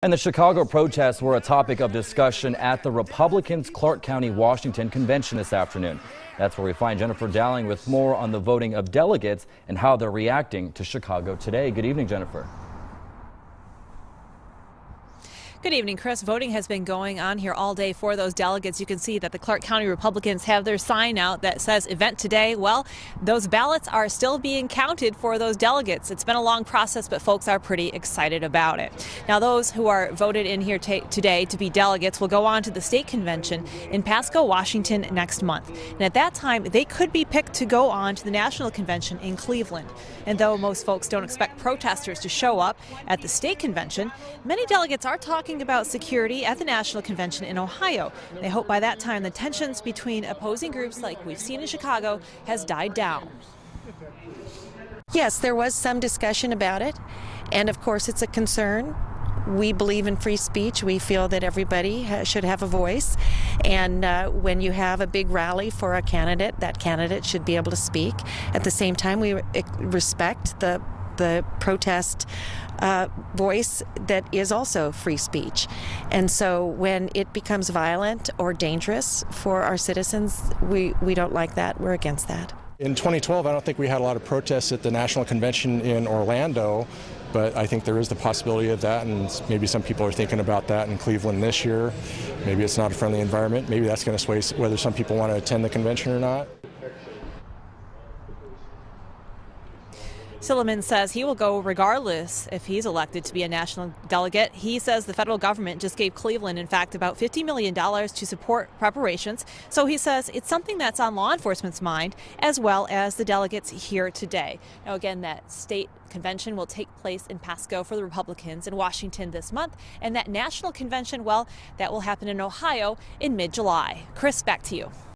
And the Chicago protests were a topic of discussion at the Republicans' Clark County, Washington convention this afternoon. That's where we find Jennifer Dowling with more on the voting of delegates and how they're reacting to Chicago today. Good evening, Jennifer. Good evening, Chris. Voting has been going on here all day for those delegates. You can see that the Clark County Republicans have their sign out that says event today. Well, those ballots are still being counted for those delegates. It's been a long process, but folks are pretty excited about it. Now, those who are voted in here today to be delegates will go on to the state convention in Pasco, Washington next month. And at that time, they could be picked to go on to the national convention in Cleveland. And though most folks don't expect protesters to show up at the state convention, many delegates are talking about security at the national convention in Ohio. They hope by that time the tensions between opposing groups like we've seen in Chicago has died down. Yes, there was some discussion about it, and of course it's a concern. We believe in free speech. We feel that everybody should have a voice, and when you have a big rally for a candidate, that candidate should be able to speak. At the same time, we respect the protest voice that is also free speech. And so when it becomes violent or dangerous for our citizens, we don't like that. We're against that. In 2012, I don't think we had a lot of protests at the National Convention in Orlando, but I think there is the possibility of that, and maybe some people are thinking about that in Cleveland this year. Maybe it's not a friendly environment. Maybe that's going to sway whether some people want to attend the convention or not. Silliman says he will go regardless if he's elected to be a national delegate. He says the federal government just gave Cleveland, in fact, about $50 million to support preparations. So he says it's something that's on law enforcement's mind, as well as the delegates here today. Now, again, that state convention will take place in Pasco for the Republicans in Washington this month. And that national convention, well, that will happen in Ohio in mid-July. Chris, back to you.